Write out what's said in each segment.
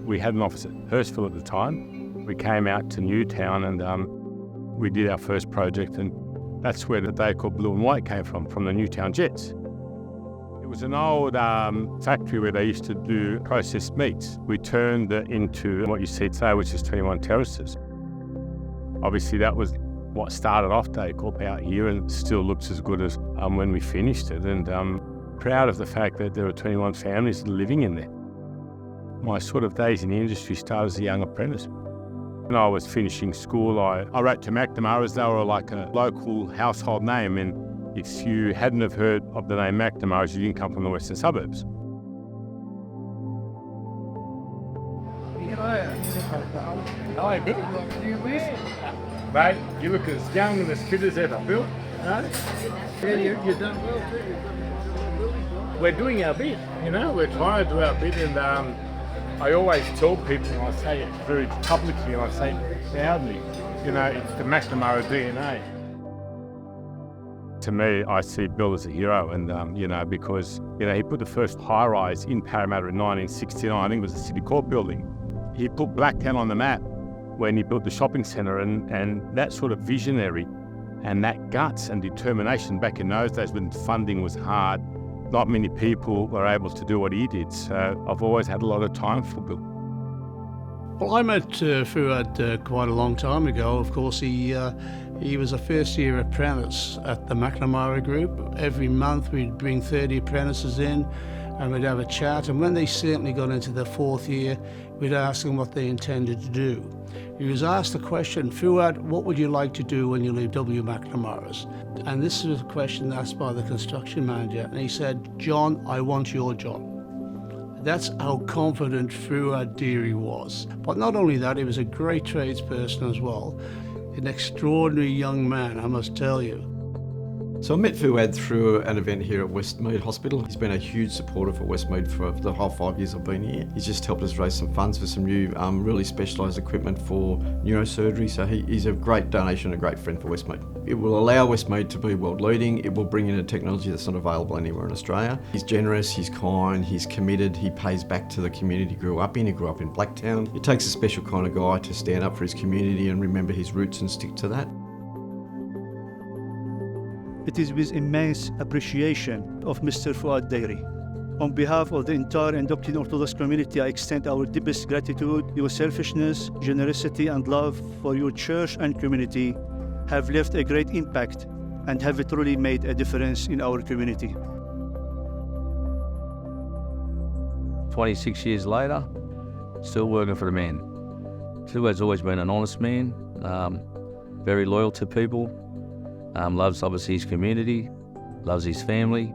We had an office at Hurstville at the time. We came out to Newtown and we did our first project, and that's where the Deicorp blue and white came from the Newtown Jets. It was an old factory where they used to do processed meats. We turned it into what you see today, which is 21 terraces. Obviously, that was what started off Deicorp out here, and still looks as good as when we finished it. And proud of the fact that there were 21 families living in there. My sort of days in the industry started as a young apprentice. When I was finishing school, I wrote to McNamara's. They were like a local household name, and if you hadn't have heard of the name McNamara's, you didn't come from the western suburbs. Mate, you look as young and as fit as ever, Bill. Yeah, you've done well too. We're doing our bit, we're trying to do our bit, and I always tell people, and I say it very publicly, and I say it proudly, it's the McNamara DNA. To me, I see Bill as a hero, and because he put the first high-rise in Parramatta in 1969. I think it was the City Court building. He put Blacktown on the map when he built the shopping centre, and that sort of visionary and that guts and determination back in those days when funding was hard. Not many people were able to do what he did, so I've always had a lot of time for Bill. Well, I met Fuad quite a long time ago. Of course, he was a first-year apprentice at the McNamara Group. Every month we'd bring 30 apprentices in and we'd have a chat, and when they certainly got into their fourth year, we'd ask them what they intended to do. He was asked the question, Fuad, what would you like to do when you leave W. McNamara's? And this was a question asked by the construction manager, and he said, John, I want your job. That's how confident Fuad Deary was. But not only that, he was a great tradesperson as well. An extraordinary young man, I must tell you. So I met Fuad through an event here at Westmead Hospital. He's been a huge supporter for Westmead for the whole 5 years I've been here. He's just helped us raise some funds for some new, really specialised equipment for neurosurgery. So he's a great donation, a great friend for Westmead. It will allow Westmead to be world leading. It will bring in a technology that's not available anywhere in Australia. He's generous, he's kind, he's committed, he pays back to the community he grew up in. He grew up in Blacktown. It takes a special kind of guy to stand up for his community and remember his roots and stick to that. It is with immense appreciation of Mr. Fuad Deary. On behalf of the entire Inducted Orthodox community, I extend our deepest gratitude. Your selfishness, generosity, and love for your church and community have left a great impact and have truly made a difference in our community. 26 years later, still working for the man. Fuad's always been an honest man, very loyal to people. Loves obviously his community, loves his family,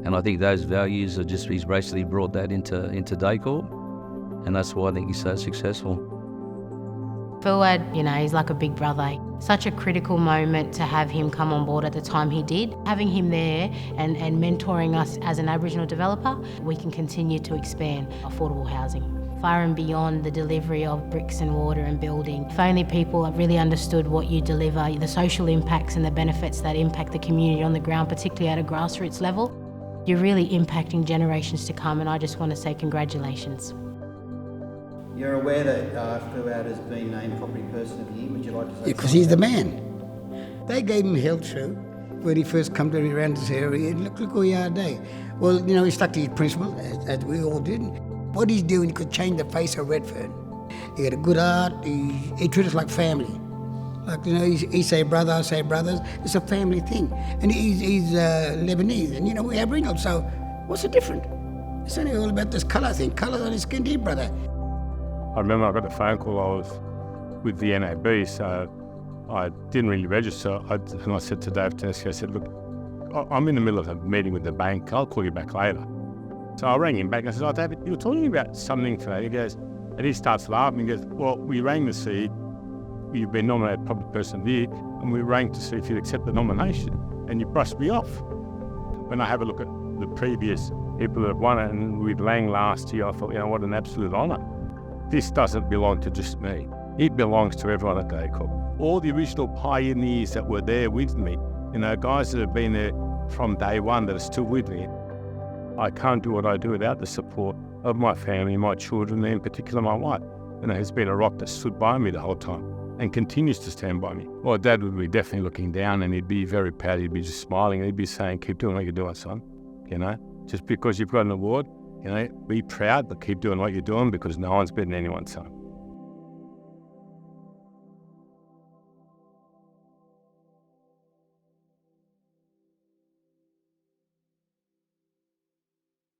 and I think those values are just, he's basically brought that into Deicorp, and that's why I think he's so successful. Fuad, he's like a big brother. Such a critical moment to have him come on board at the time he did. Having him there and mentoring us as an Aboriginal developer, we can continue to expand affordable housing far and beyond the delivery of bricks and water and building. If only people have really understood what you deliver, the social impacts and the benefits that impact the community on the ground, particularly at a grassroots level, you're really impacting generations to come, and I just want to say congratulations. You're aware that Fuad has been named Property Person of the Year. Would you like to say because he's the man. They gave him hell through when he first come to around this area. And look who we are today. Well, he stuck to his principle, as we all did. What he's doing, he could change the face of Redfern. He got a good heart. He treats us like family. Like, he say brother, I say brothers. It's a family thing. And he's Lebanese, and we Aboriginal, so what's the difference? It's only all about this colour thing. Colour on his skin, dear brother. I remember I got the phone call. I was with the NAB, so I didn't really register. And I said to Dave Tedeschi, I said, look, I'm in the middle of a meeting with the bank. I'll call you back later. So I rang him back and I said, oh, David, you were talking about something today. He goes, and he starts laughing. He goes, well, we rang to see you've been nominated Property Person of the Year, and we rang to see if you'd accept the nomination, and you brushed me off. When I have a look at the previous people that have won it, and with Lang last year, I thought, what an absolute honour. This doesn't belong to just me. It belongs to everyone at Deicorp. All the original pioneers that were there with me, guys that have been there from day one that are still with me. I can't do what I do without the support of my family, my children, and in particular my wife. You know, he's been a rock that stood by me the whole time and continues to stand by me. Well, Dad would be definitely looking down, and he'd be very proud. He'd be just smiling, and he'd be saying, keep doing what you're doing, son. You know, just because you've got an award, you know, be proud, but keep doing what you're doing, because no one's better than anyone, son.